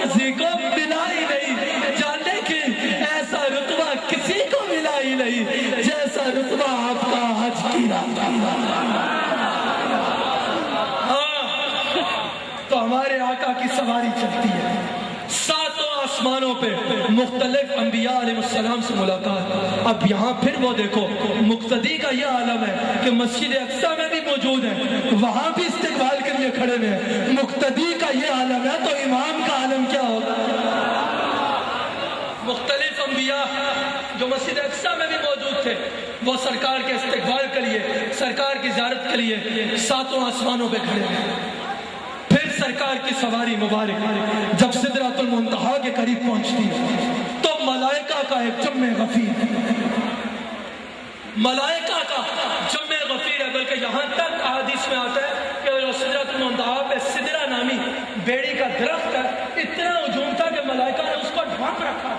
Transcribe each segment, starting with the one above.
کسی کو ملا ہی نہیں، جاننے کی ایسا رتبہ کسی کو ملا ہی نہیں جیسا رتبہ آپ کا حج کی رات کا۔ تو ہمارے آقا کی سواری چلتی ہے، ساتوں آسمانوں پہ مختلف انبیاء علیہ السلام سے ملاقات۔ اب یہاں پھر وہ دیکھو، مقتدی کا یہ عالم ہے کہ مسجد اقصیٰ میں بھی موجود ہے، وہاں بھی استقبال کے لیے کھڑے ہیں۔ مقتدی کا یہ عالم ہے تو امام کا عالم کیا ہوگا؟ مختلف انبیاء جو مسجد اقصیٰ میں بھی موجود تھے، وہ سرکار کے استقبال کے لیے، سرکار کی زیارت کے لیے ساتوں آسمانوں پہ کھڑے ہیں۔ پھر سرکار کی سواری مبارک جب سدرۃ المنتہا کے قریب پہنچتی ہے تو ملائکہ کا ایک جمع غفیر، ملائکہ کا جمع غفیر ہے، بلکہ یہاں تک حدیث میں آتا ہے کہ سدرۃ المنتہا پہ سدرہ نامی بیڑی کا درخت ہے، اتنا ہجوم تھا کہ ملائکہ نے اس کو ڈھانپ رکھا،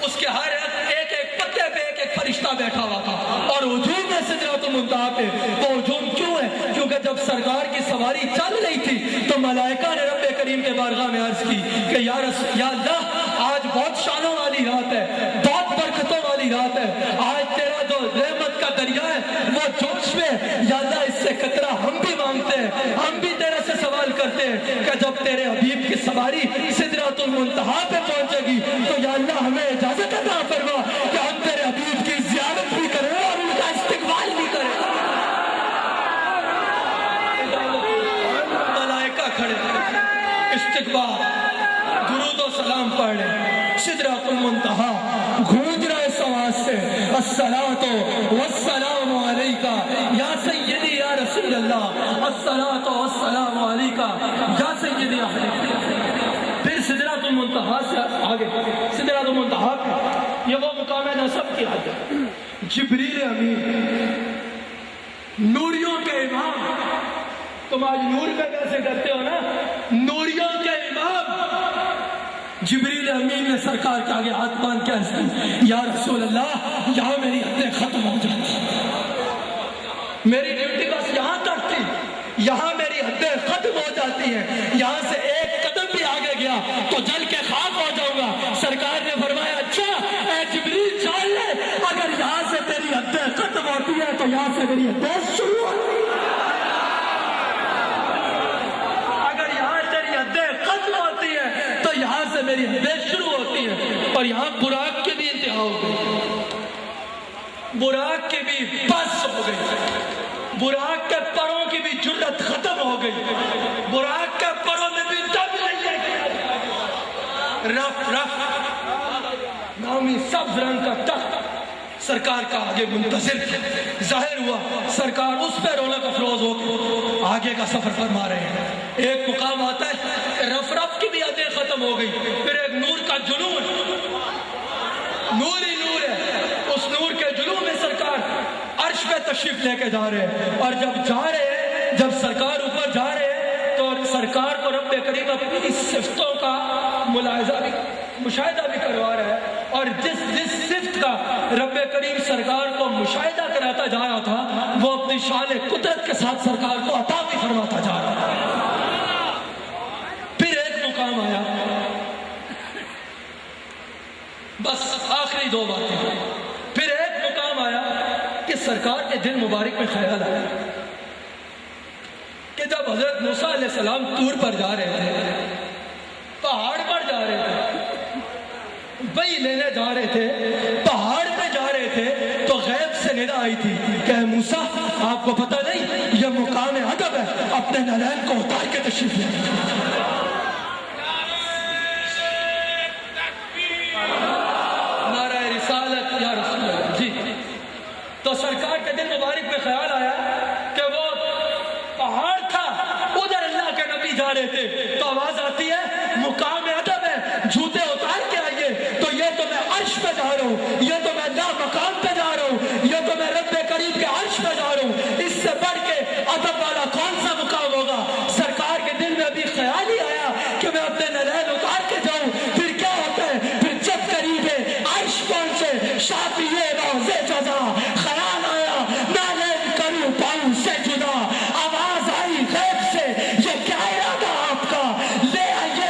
اس کے ہر ایک ایک پتے پہ ایک ایک فرشتہ بیٹھا ہوا تھا۔ اور ہجوم ہے سدرۃ المنتہا پہ، وہ ہجوم کیوں ہے؟ کیونکہ جب سرکار کی سواری چل رہی تھی تو ملائکہ نے رب کریم کے بارگاہ میں عرض کی کہ یا اللہ، آج بہت شانوں والی رات ہے، بہت برکتوں والی رات ہے، آج تیرا جو رحمت کا دریا ہے وہ جوش میں، یا اللہ اس سے قطرہ ہم بھی مانگتے ہیں، ہم بھی تیرے سے سوال کرتے ہیں کہ جب تیرے حبیب کی سواری سدرۃ المنتہا پہ پہنچے گی تو یا اللہ ہمیں اجازت عطا فرما کہ ہم تیرے حبیب کی زیارت بھی کریں اور ان کا استقبال بھی کریں۔ ملائکہ کھڑے، استقبال، درود و سلام پڑھ رہے، سدرۃ المنتہا گونج رہا ہے سواز سے، الصلاۃ والسلام علیکہ یا سیدی یا رسول اللہ، الصلاۃ والسلام علیکہ یا سیدی اہل بیت۔ پھر سدرۃ المنتہا سے آگے، سدرۃ المنتہا یہ وہ مقام نصب کی حد ہے، جبریل امین، نوریوں کے امام، تم آج نور پہ کیسے کرتے ہو نا، نوریوں کے امام جبریل امین نے سرکار کے آگے ہاتھ باندھ کے عرض کی، یا رسول اللہ یہاں میری حدیں ختم ہو جاتی، میری ڈیوٹی بس یہاں تک تھی، یہاں میری حدیں ختم ہو جاتی ہیں، یہاں سے ایک قدم بھی آگے گیا تو جل کے خاک ہو جاؤں گا۔ سرکار نے فرمایا اچھا اے جبریل جان لے، اگر یہاں سے تیری حدیں ختم ہوتی ہیں تو یہاں سے میری حدیں شروع ہوتی ہیں، اگر یہاں تیری حدیں ختم ہوتی ہیں تو یہاں سے میری حدیں شروع ہوتی ہیں۔ اور یہاں براق کی بھی انتہا ہو گئی، براق کی بھی بس ہو گئی، براق کے پروں کی بھی جرت ختم ہو گئی، براق کے پروں میں بھی دم نہیں ہے۔ رف نامی سبز رنگ کا تخت سرکار کا آگے منتظر تھا، ظاہر ہوا سرکار اس پہ رونق افروز ہو کے آگے کا سفر فرما رہے ہیں۔ ایک مقام آتا ہے کہ رف کی بھی حدیں ختم ہو گئی، پھر ایک نور کا جنون، نور ہی نور ہے، اس نور کے جنون میں سرکار عرش پہ تشریف لے کے جا رہے ہیں۔ اور جب جا رہے ہیں، جب سرکار اوپر جا رہے ہیں تو سرکار کو رب کریم اپنی صفتوں کا مشاہدہ بھی کروا رہا ہے، اور جس صفت کا رب کریم سرکار کو مشاہدہ کراتا جا رہا تھا وہ اپنی شان قدرت کے ساتھ سرکار کو عطا بھی فرماتا جا رہا ہے۔ پھر ایک مقام آیا، بس آخری دو باتیں، پھر ایک مقام آیا کہ سرکار کے دل مبارک میں خیال آیا کہ جب حضرت موسیٰ علیہ السلام طور پر جا رہے تھے، پہاڑ پر جا رہے تھے، بئی لینے جا رہے تھے، پہاڑ پہ جا رہے تھے تو غیب سے ندا آئی تھی کہ اے موسیٰ آپ کو پتہ نہیں یہ مقام ادب ہے، اپنے نالین کو اتار کے تشریف لے۔ نعرہ رسالت یا رسول اللہ، جی۔ تو سرکار کے دل مبارک میں خیال آیا کہ وہ پہاڑ تھا، ادھر اللہ کے نبی جا رہے تھے، تو آواز آتی ہے مقام ادب ہے، جوتے اتار کے آئیے، تو یہ تو میں عرش پہ جا رہا ہوں، یہ تو میں اللہ مقام پہ جا رہا ہوں، یہ تو میں رب کریم کے عرش پہ جا رہا ہوں، اس سے بڑھ کے ادب والا کون سا مقام ہوگا؟ سرکار کے دل میں ابھی خیال ہی آیا کہ میں اپنے نالین اتار کے جاؤں، پھر کیا ہوتا ہے؟ پھر جب قریب عرش پہنچے، شافیے روضے جزا، خیال آیا نالین کروں پاؤں سے جدا، آواز آئی غیب سے یہ کیا ارادہ آپ کا، لے آئیے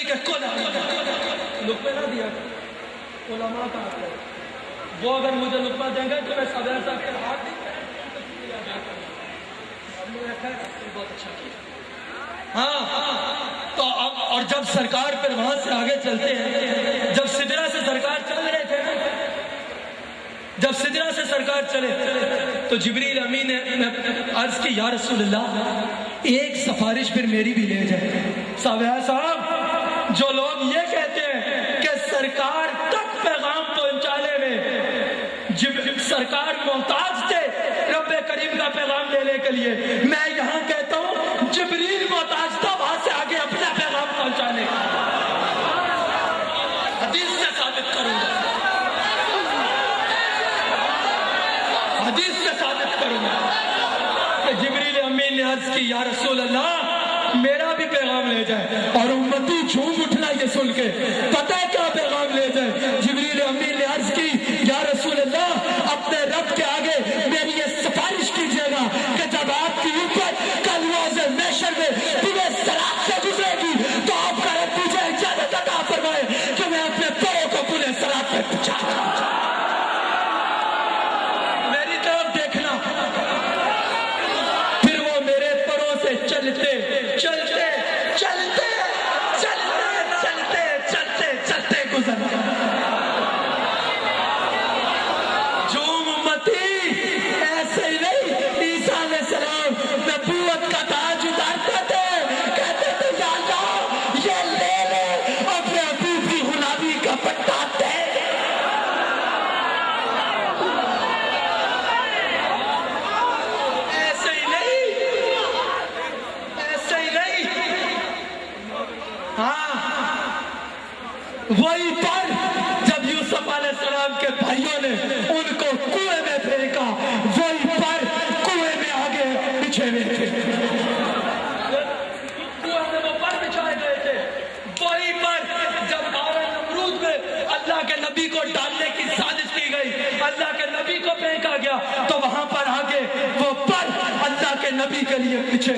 کے کل لقمے نہ دیا علماء کا حق ہے، وہ اگر مجھے لقمہ دیں گے تو میں صدر صاحب کے ہاتھ نہیں بہت اچھا کیا۔ ہاں تو اب اور جب سرکار پھر وہاں سے آگے چلتے ہیں، جب سدرا سے سرکار چل رہے تھے، جب سدرا سے سرکار چلے تو جبریل امین نے عرض کی یا رسول اللہ ایک سفارش پھر میری بھی لے جائے۔ صاحب جو لوگ یہ کہتے ہیں کہ سرکار تک پیغام پہنچانے میں سرکار محتاج تھے رب کریم کا پیغام لینے کے لیے، میں یہاں کہتا ہوں جبریل محتاج تھا وہاں سے آگے اپنا پیغام پہنچانے کا۔ حدیث سے ثابت کروں گا، حدیث سے ثابت کروں گا کہ جبریل امین نے عرض کی یا رسول اللہ میرا بھی پیغام لے جائے، اور امتی جھوم اٹھنا یہ سن کے پتہ ہے کیا پیغام لے جائے۔ جبریل امین نے عرض کی یا رسول اللہ اپنے رب کے آگے میری یہ سفارش کیجیے گا کہ جب آپ کی اوپر کل روز محشر میں تمہیں صراط سے گزرے گی تو آپ کا رب مجھے اجازت عطا فرمائے کہ میں اپنے پروں کو پورے صراط میں پہنچا دوں۔ میری طرف دیکھنا، پھر وہ میرے پروں سے چلتے چلتے چلتے چلتے چلتے چلتے چلتے گزر گئے۔ ایسے ہی نہیں، عیسیٰ علیہ السلام نبوت کا تاج اتارتے تھے، کہتے تھے یا اللہ یہ لے لے اپنے حبیب کی غلامی کا پٹا دے۔ ایسے ہی نہیں، ایسے ہی نہیں، ہاں وہی پر جب یوسف علیہ السلام کے بھائیوں نے ان کو کنویں میں پھینکا، وہی پر کنویں میں آگے بچھے ہوئے تھے، کنویں میں وہ پر بچھائے گئے تھے، وہی پر جب آرا نمرود میں اللہ کے نبی کو ڈالنے کی سازش کی گئی، اللہ کے نبی کو پھینکا گیا تو وہاں پر آگے وہ پر اللہ کے نبی کے لیے بچھے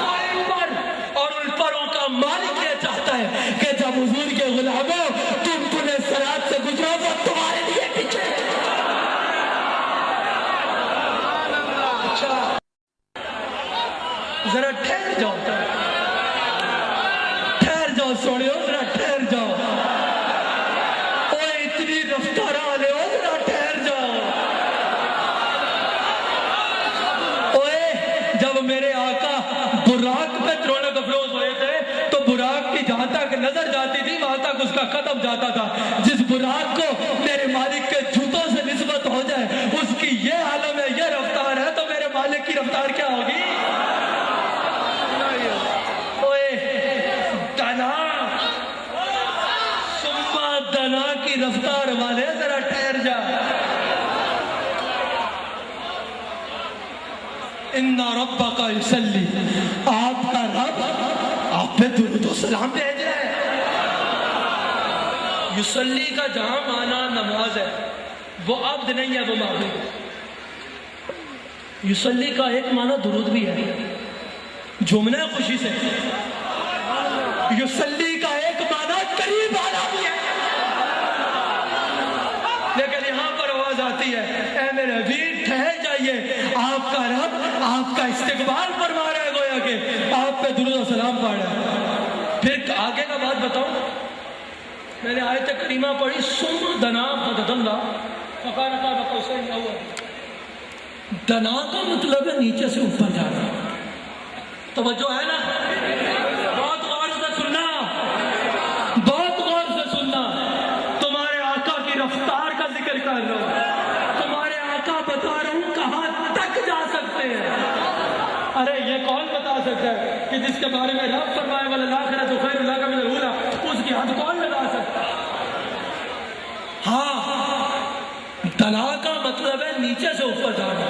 وہی پر، اور ان پروں کا مالک یہ چاہتا ہے کہ جب حضور کے غلاموں تم پورے صراط سے گزرو وہ تمہارے لیے پیچھے۔ اچھا ذرا ٹھہر جاؤ، ٹھہر جاؤ سوڑے ہو، ذرا ٹھہر جاؤ، اوہ اتنی رفتار والے ہو، ذرا ٹھہر جاؤ۔ اوہ جب میرے آقا براق پہ رونق افروز ہوئے تھے تو براق کی جہاں تک نظر جاتی تھی وہاں تک اس کا قدم جاتا تھا۔ جس براق کو میرے مالک کے جوتوں سے نسبت ہو جائے اس کی یہ عالم ہے، یہ رفتار ہے، تو میرے مالک کی رفتار کیا ہوگی؟ دنا سما دنا کی رفتار والے ذرا ٹھہر جا۔ ان ربک یصلی، آپ کا رب آپ پہ درود و سلام بھیج رہا ہے۔ یصلی کا جہاں معنی نماز ہے، وہ عبد نہیں ہے، وہ معبود ہے۔ یصلی کا ایک معنی درود بھی ہے، جھومنا ہے خوشی سے۔ یصلی کا ایک معنی قریب آنا بھی ہے، لیکن یہاں پر آواز آتی ہے اے میرے حبیب ٹھہر جائیے، آپ کا رب آپ کا استقبال فرما رہا ہے، گویا کہ آپ پہ درود و سلام پڑھ رہا ہے۔ پھر آگے کا بات بتاؤں، میں نے آیت کریمہ پڑھی ثم دنا فتدلی فکان قاب قوسین او ادنی۔ دنا کا مطلب ہے نیچے سے اوپر جانا، توجہ ہے نا؟ بہت غور سے سننا، بہت غور سے سننا، تمہارے آقا کی رفتار کا ذکر کر رہا ہوں، تمہارے آقا بتا رہا ہوں کہاں تک جا سکتے ہیں۔ ارے یہ کون بتا سکتا ہے کہ جس کے بارے میں رب فرمائے وَلَلْآخِرَةُ خَيْرٌ لَكَ مِنَ الْأُولَىٰ، اس کی حد کون لگا سکتا ہے؟ ہاں دنا کا مطلب ہے نیچے سے اوپر جانا،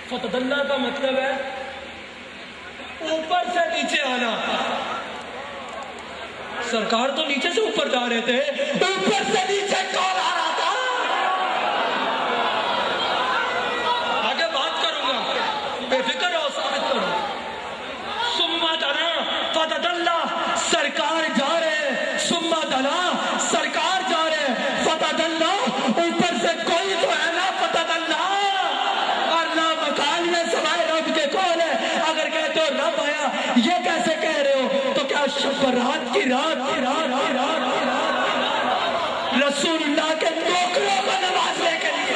فتدلی کا مطلب ہے اوپر سے نیچے آنا۔ سرکار تو نیچے سے اوپر جا رہے تھے، اوپر سے نیچے کون آ رہا تھا؟ آگے بات کروں گا، بے فکر ہو، ثابت کروں۔ ثم دنا فتدلی، شب برات کی رات رسول اللہ کے نوکروں کو نوازنے کے لیے،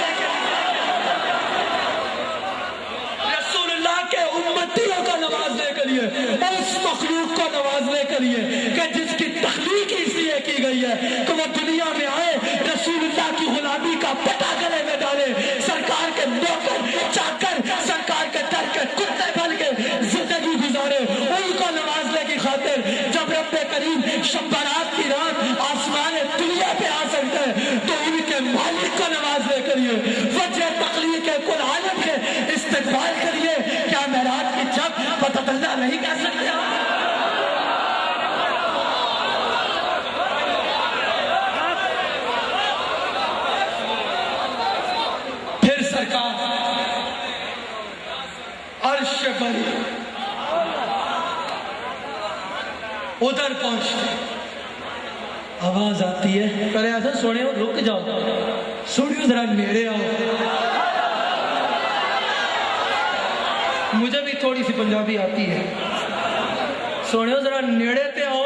رسول اللہ کے امتیوں کو نوازنے کے لیے، اس مخلوق کو نوازنے کے لیے کہ جس کی تخلیق اس لیے کی گئی ہے کہ وہ دنیا میں آئے، رسول اللہ کی غلامی کا پٹا گلے میں ڈالے، سرکار کے نوکر چاکر سرکار کے در کے کتے بن کے زندگی گزارے، ان کو نوازنے کی خاطر جب رب کریم شب برات کی رات آسمان دنیا پہ آ سکتے ہیں تو ان کے مالک کو نوازنے کے لیے، وجہ تخلیق کل عالم کے استقبال کے لیے کیا معراج کی جب بتدلہ نہیں کہہ سکتے؟ پھر سرکار عرش پر ادھر پہنچتے، آواز آتی ہے، پہلے ایسا سونے ہو رک جاؤ، سوڑیو ذرا نیڑے آؤ، مجھے بھی تھوڑی سی پنجابی آتی ہے، سوڑیو ذرا نیڑے تے آؤ،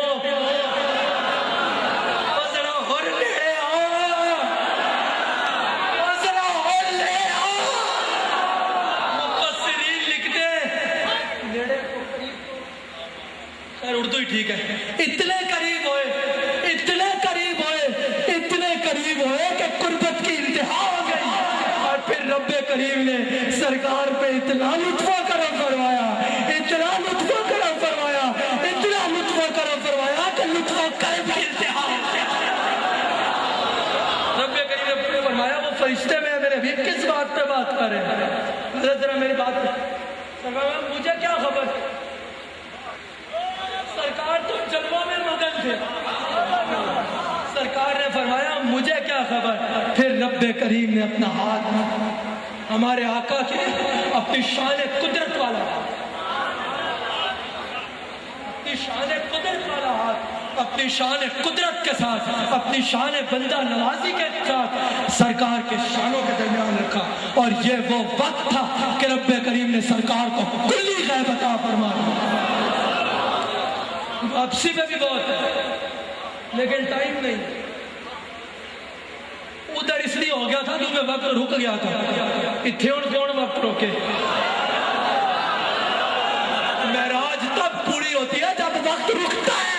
ذرا اور نیڑے آؤ، ذرا اور لے آؤ۔ مفسرین لکھتے نیڑے کو قریب، خیر اردو ہی ٹھیک ہے، اتنے قریب ہوئے، اتنے قریب ہوئے، اتنے قریب ہوئے کہ قربت کی انتہا ہو گئی، اور پھر رب کریم نے سرکار پہ اتنا لطف و کرم فرمایا، اتنا لطف و کرم فرمایا، اتنا لطف و کرم فرمایا کہ لطف و کرم کی انتہا ہو گئی۔ رب کریم نے فرمایا وہ فرشتے میں میرے حبیب کس بات پہ بات کر رہے ہیں؟ حضرت ذرا میری بات سرکار مجھے کیا خبر، سرکار تو جلووں میں مگن تھے، سرکار نے فرمایا مجھے کیا خبر۔ پھر رب کریم نے اپنا ہاتھ ہمارے آقا کے اپنی شان قدرت والا ہاتھ، اپنی شان قدرت والا ہاتھ، اپنی شان قدرت کے ساتھ، اپنی شان بندہ نوازی کے ساتھ سرکار کے شانوں کے درمیان رکھا، اور یہ وہ وقت تھا کہ رب کریم نے سرکار کو کلی غیب عطا فرمایا۔ واپسی میں بھی بہت ہے لیکن ٹائم نہیں، ادھر اس لیے ہو گیا تھا کیونکہ وقت رک گیا تھا، اتنے ہوں کون وقت روکے؟ معراج تب پوری ہوتی ہے جب وقت رکتا ہے۔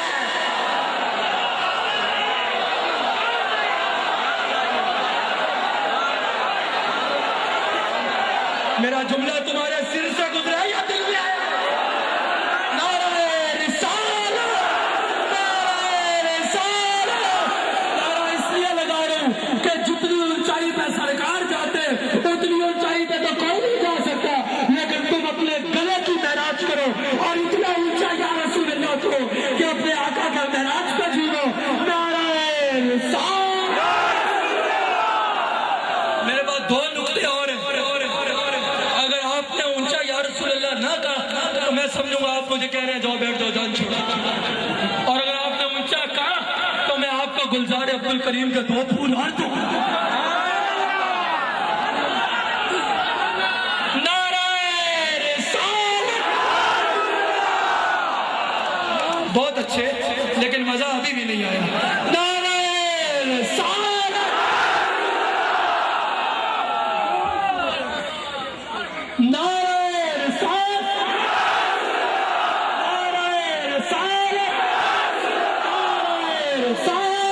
میرا جملہ تمہارے سر سے گزرا یا دل میں آیا؟ کہ جتنی اونچائی پہ سرکار جاتے اتنی اونچائی پہ تو کوئی نہیں جا سکتا، لیکن تم اپنے گلے کی معراج کرو اور اتنا اونچا یا رسول اللہ کرو کہ اپنے آقا کا معراج پہ جیو۔ نعرہ رسالت۔ میرے پاس دو نقطے اور ہیں، اگر آپ نے اونچا یا رسول اللہ نہ کہا تو میں سمجھوں گا آپ مجھے کہہ رہے ہیں جاؤ بیٹھ جاؤ جان چھوڑو، اور اگر آپ نے اونچا کہا تو میں آپ کو گلزار عبدالکریم کے دو پھول اور دوں۔ نعرہ رسالت۔ بہت اچھے لیکن مزہ ابھی بھی نہیں آیا۔ نعرہ رسالت۔ نعرہ رسالت۔ نعرہ رسالت۔ نعرہ رسالت۔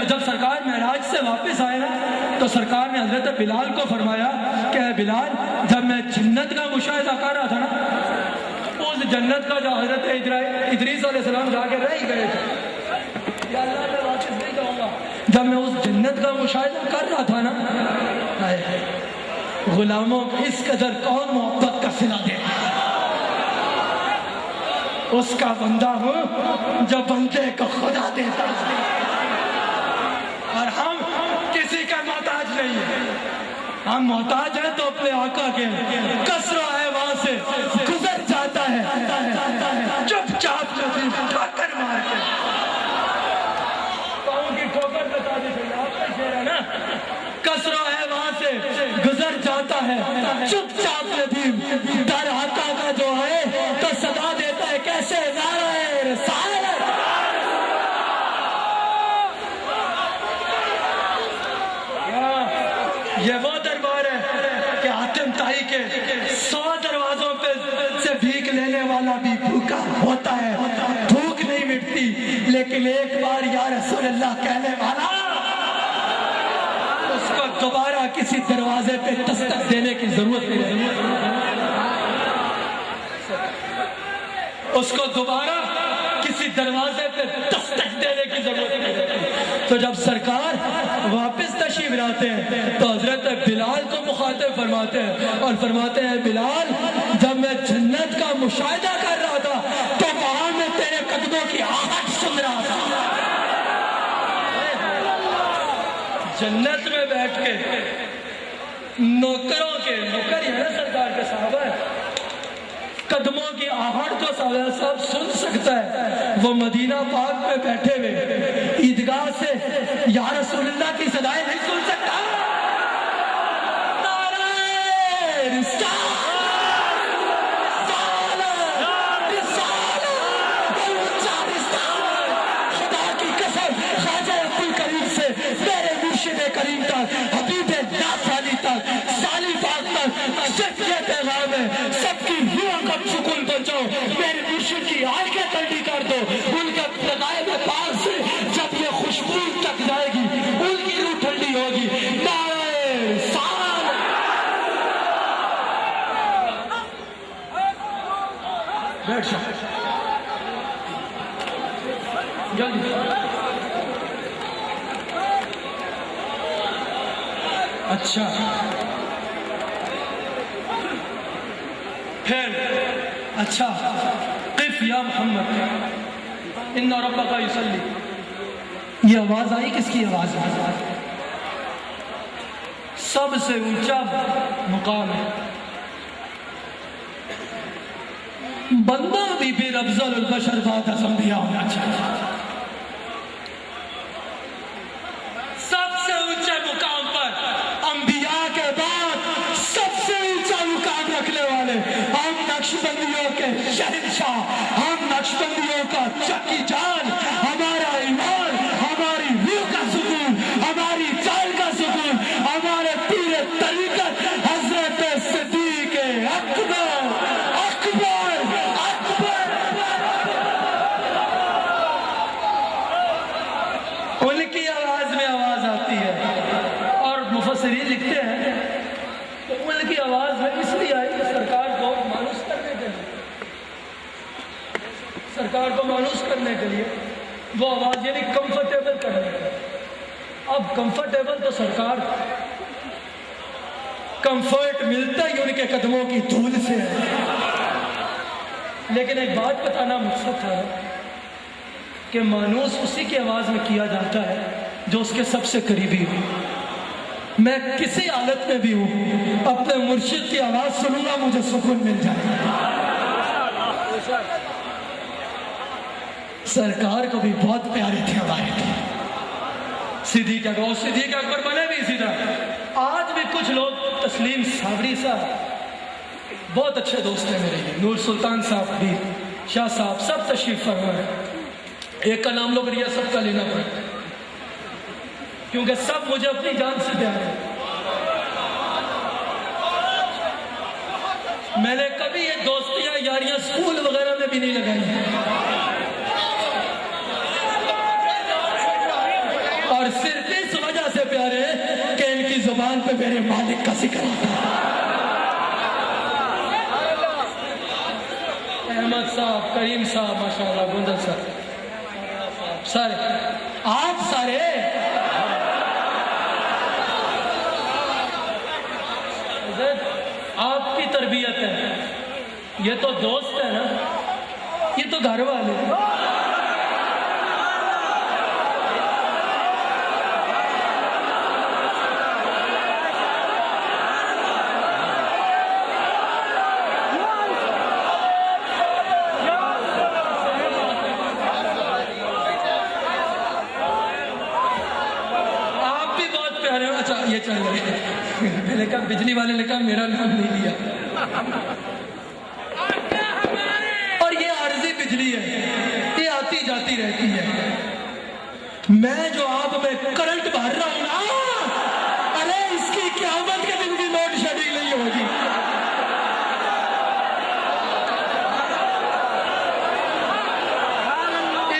جب سرکار معراج سے واپس آئے نا تو سرکار نے حضرت بلال کو فرمایا کہ اے بلال، جب میں جنت کا مشاہدہ کر رہا تھا نا، اس جنت کا جو حضرت ادریس علیہ السلام جا کے رہ گئے تھے، یا اللہ میں واپس نہیں جاؤں گا، جب میں اس جنت کا مشاہدہ کر رہا تھا نا، غلاموں کو اس قدر کون محبت کا صلہ دے، اس کا بندہ ہوں جو بندے کو خدا دیتا ہے، اور ہم کسی کا محتاج نہیں ہیں، ہم محتاج ہیں تو اپنے آقا کے کسرہ ہے وہاں سے گزر جا ہے چپ چاپ ندیم ٹھاکر مار کے پاؤں کی ٹھوکر بتا دی تھی آپ کا شعر ہے نا کسرا ہے وہاں سے گزر جاتا ہے چپ چاپ ندیم در آقا کا جو ہے تو صدا دیتا ہے کیسے نعرہ رسالت یہ وہ دربار ہے کہ حاتم طائی کے 100 دروازوں پہ سے بھیک لینے والا بھی بھوکا ہوتا ہے بھوک نہیں مٹتی لیکن ایک بار یا رسول اللہ کہنے والا اس کو دوبارہ کسی دروازے پہ دستک دینے کی ضرورت نہیں اس کو دوبارہ کسی دروازے پہ دستک دینے کی ضرورت نہیں تو جب سرکار واپس تشریف لاتے ہیں تو حضرت بلال کو مخاطب فرماتے ہیں اور فرماتے ہیں بلال جب میں جنت کا مشاہدہ کر رہا تھا تو وہاں میں تیرے قدموں کی آہٹ سن رہا تھا جنت میں بیٹھ کے نوکروں کے نوکر ہی ہے سرکار کے صحابہ ہے قدموں کی آہٹ جو سب سن سکتا ہے وہ مدینہ پاک میں بیٹھے ہوئے عیدگاہ سے یا رسول اللہ کی صدائیں نہیں سن سکتا خدا کی قسم خواجہ عبدالکریم سے میرے مرشد کریم تک حبیب ناز علی تک سالی پاک تک صرف یہ پیغام ہے سب کی روح کا سکون پہنچاؤ میرے مرشد کی آنکھیں ٹھنڈی کر دو ان کے لگائے پاک سے جب یہ خوشبو تک جائے گی ان کی روح ٹھنڈی ہوگی نعرہ رسالت بیٹھ جاؤ جلدی اچھا پھر اچھا قف یا محمد ان ربک یصلی یہ آواز آئی کس کی آواز ہے سب سے اونچا مقام ہے بندہ بھی پھر افضل البشر بعد از انبیاء ہونا چاہیے سب سے اونچے مقام پر انبیاء کے بعد سب سے اونچا مقام رکھنے والے ہم نقشبندیوں کے شہنشاہ ہم نقشبندیوں کا چکی جان ہمارا ایمان ہماری روح کا سکون ہماری جان کا سکون ہمارے پیر طریقت حضرت صدیق اکبر اکبر اکبر ان کی آواز میں آواز آتی ہے اور مفسرین لکھتے ہیں تو ان کی آواز میں اس لیے آئی کہ سرکار کو مانوس کرنے کے لیے سرکار کو مانوس کرنے کے لیے وہ آواز یعنی کمفرٹیبل کرنے کے لیے اب کمفرٹیبل تو سرکار کمفرٹ ملتا ہی ان کے قدموں کی دھول سے ہے لیکن ایک بات بتانا مقصد تھا کہ مانوس اسی کی آواز میں کیا جاتا ہے جو اس کے سب سے قریبی ہو میں کسی حالت میں بھی ہوں اپنے مرشد کی آواز سنوں گا مجھے سکون مل جائے سرکار کو بھی بہت پیارے تھے ہمارے تھے صدیق اکبر بنے بھی اسی طرح آج بھی کچھ لوگ تسلیم صابری صاحب بہت اچھے دوست ہیں میرے لیے نور سلطان صاحب بھی شاہ صاحب سب تشریف فرما ہے ایک کا نام لوگ ریاست کا لینا پڑتا ہے کیونکہ سب مجھے اپنی جان سے پیارے ہیں میں نے کبھی یہ دوستیاں یاریاں اسکول وغیرہ میں بھی نہیں لگائی ہیں اور صرف اس وجہ سے پیارے ہیں کہ ان کی زبان پہ میرے مالک کا ذکر آتا ہے احمد صاحب کریم صاحب ماشاءاللہ گندل صاحب سارے آپ سارے آپ کی تربیت ہے یہ تو دوست ہے نا یہ تو گھر والے ہیں چل رہے. میں نے کہا بجلی والے نے کہا میرا نام نہیں لیا. اور یہ عارضی بجلی ہے, یہ آتی جاتی رہتی ہے. میں جو آپ میں کرنٹ بھر رہا ہوں نا, ارے اس کی قیامت کے دن بھی لوڈ شیڈنگ نہیں ہوگی.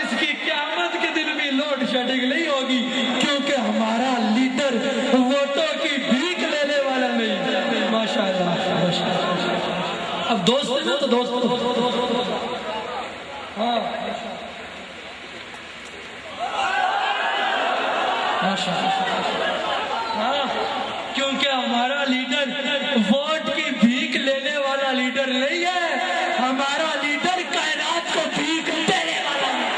اس کی قیامت کے دن بھی لوڈ شیڈنگ نہیں ہوگی, کیونکہ ہمارا لیڈر ووٹوں کی بھیک لینے والا نہیں. ماشاءاللہ ماشاءاللہ. اب دوست ہے نا تو دوست. ہاں ہاں, کیونکہ ہمارا لیڈر ووٹ کی بھیک لینے والا لیڈر نہیں ہے, ہمارا لیڈر کائنات کو بھیک دینے والا ہے.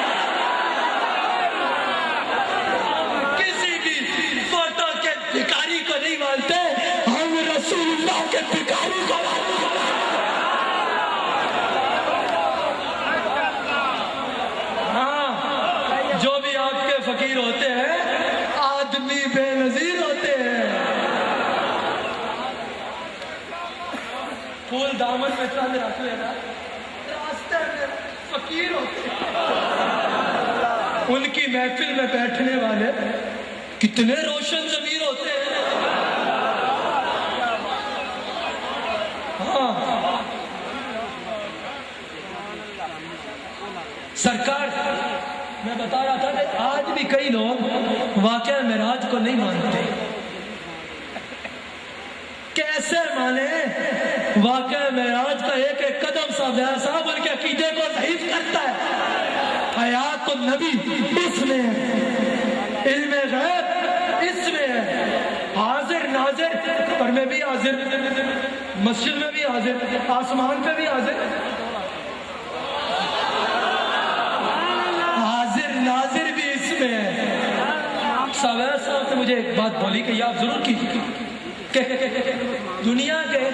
کسی بھی فوٹو کے بھکاری کو نہیں مانتے, ہم رسول اللہ کے بھکاری کو مانتے ہیں. ہاں, جو بھی آپ کے فقیر ہوتے ہیں آدمی بے نظیر ہوتے ہیں. پھول دامن میں چند رکھ لینا, راستے میں فقیر ہوتے ہیں. ان کی محفل میں بیٹھنے والے کتنے روشن ضمیر ہوتے ہیں. ہاں سرکار, میں بتا رہا تھا کہ آج بھی کئی لوگ واقعہ معراج کو نہیں مانتے. کیسے مانے واقعہ معراج کا ایک ایک قدم صاحب ان کے عقیدے کو ضعیف کرتا ہے. حیات النبی اس میں ہے, علم غیب اس میں ہے, حاضر ناظر پر میں بھی حاضر, مسجد میں بھی حاضر, آسمان پہ بھی حاضر, ناظر بھی اس میں ہے. صاحب نے مجھے ایک بات بولی کہ یہ آپ ضرور کیجیے کہ دنیا کے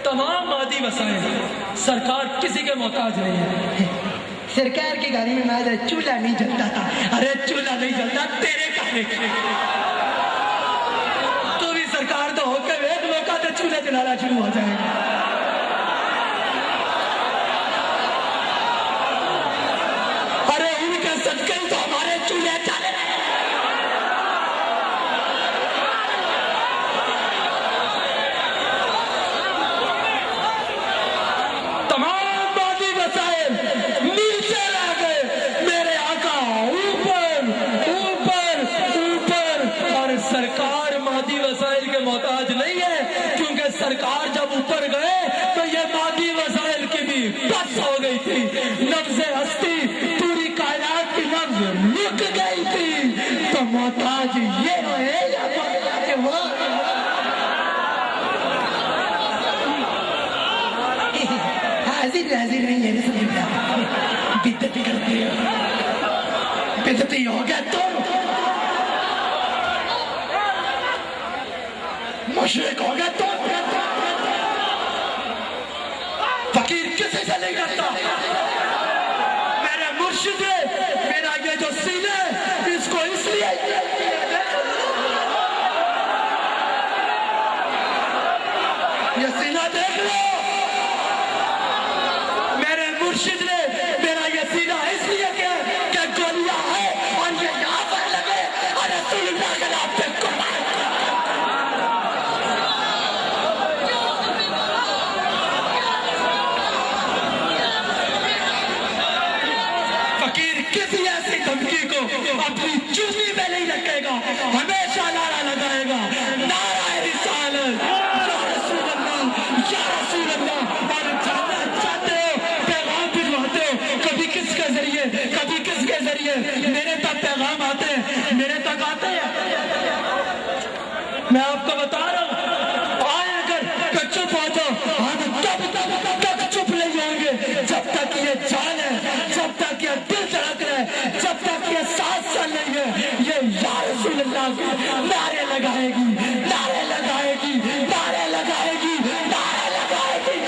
تمام مادی وسائل سرکار کسی کے محتاج نہیں ہے. سرکار کی گاڑی میں میں چولہا نہیں جلتا تھا. ارے چولہا نہیں جلتا تیرے کہنے کے, تو بھی سرکار تو ہو کے ایک موقع تو چولہا جلانا شروع ہو جائے گا. محتاج نہیں ہے, کیونکہ سرکار جب اوپر گئے تو یہ مادی وسائل کی بھی بس ہو گئی تھی. نبض ہستی پوری کائنات کی نبض رک گئی تھی, تو محتاج یہ ہے یا وہ. حاضر نہیں ہے, بدعت کرتی ہے, بدعتی ہو گیا تو مشرک ہو گیا تو فقیر کسی سے نہیں کرتا. میرے مرشد نے میرا یہ جو سینہ ہے اس کو اس لیے یہ سینہ دیکھ لو, میرے مرشد نے میرا یہ سینہ اس لیے کیا کہ گولیاں ہے اور یہ یہاں پر لگے اور رسول اللہ کے نام پہ قربان. کسی ایسی دھمکی کو اپنی چولی میں نہیں رکھے گا, ہمیشہ نعرہ لگائے گا, نعرہ رسالت یا رسول اللہ یا رسول اللہ. اور جانا چاہتے ہو پیغام بھجواتے ہو, کبھی کس کے ذریعے کبھی کس کے ذریعے, میرے تک پیغام آتے ہیں, میرے تک آتے ہیں. میں آپ کو بتا رہا ہوں, آئے اگر کہ چپ ہو جاؤ, ہم تب چپ نہیں ہوں گے جب تک یہ جان ہے, جب تک یہ دل دھڑک رہا ہے, جب تک یہ سانس چل رہی ہے. یہ یا رسول اللہ کے نعرے لگائے گی, نعرے لگائے گی, نعرے لگائے گی, نعرے لگائے گی.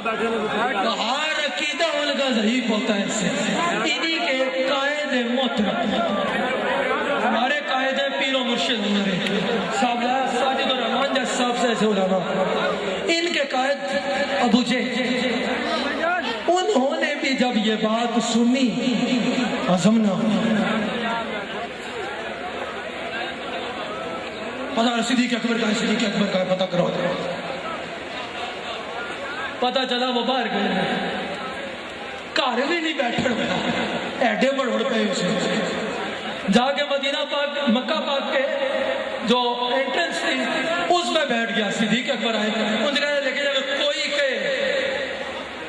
ہر عقیدہ ان کا ضعیف ہوتا ہے اس سے. انہی کے قائد محترم ہمارے قائد پیر و مرشد ہمارے ساجد الرحمان جیسے صاحب سے ایسے علماء، ان کے قائد ابو جہل، انہوں نے بھی جب یہ بات سنی عزم نہ پتہ صدیق اکبر کا ہے، صدیق اکبر کا ہے، پتہ کرو. پتہ چلا وہ باہر گئے، گھر بھی نہیں بیٹھن ہوتا، ایڈے بڑھڑ پہ اسے جا کے مدینہ پاک مکہ پاک کے جو انٹرنس تھی اس میں بیٹھ گیا. صدیق اکبر آئے، ان سے کہا لیکن اگر کوئی کہے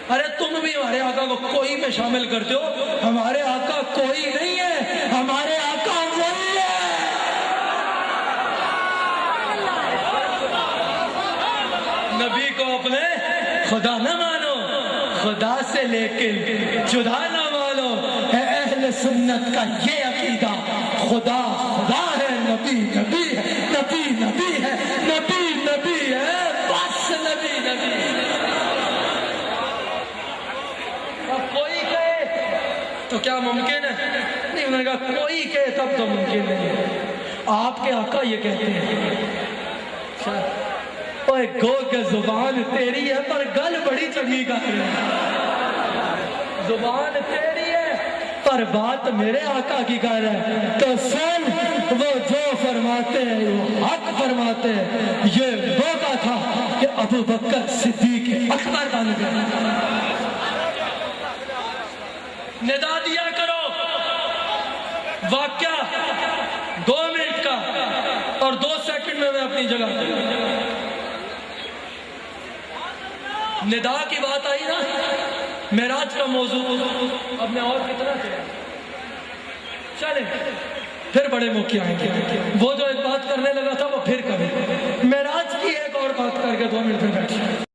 ارے تم بھی ہمارے آقا کو کوئی میں شامل کرتے ہو، ہمارے آقا کوئی نہیں ہے، ہمارے آقا وہی ہے. نبی کو اپنے خدا نہ مانو، خدا سے لیکن جدا نہ مانو. اے اہل سنت کا یہ عقیدہ، خدا خدا ہے، نبی نبی ہے، نبی نبی ہے، نبی نبی ہے، بس نبی نبی. اب کوئی کہے تو کیا ممکن ہے؟ نہیں، میں نے کہا کوئی کہے تب تو ممکن نہیں ہے. آپ کے آقا یہ کہتے ہیں اوے گو کہ زبان تیری ہے پر گل بڑی چنگی کر رہی ہے، زبان تیری ہے پر بات میرے آقا کی کر رہا ہے. تو سن، وہ جو فرماتے ہیں وہ حق فرماتے ہیں. یہ موقع تھا کہ ابو بکر صدیق اکبر بن گئے. ندا دیا کرو، واقعہ 2 منٹ کا اور 2 سیکنڈ میں اپنی جگہ. ندا کی بات آئی نا، معراج کا موضوع. اب میں اور کتنا چلیں پھر بڑے موقع آئیں گے. وہ جو ایک بات کرنے لگا تھا وہ پھر کریں. معراج کی ایک اور بات کر کے 2 منٹ پھر بیٹھیں.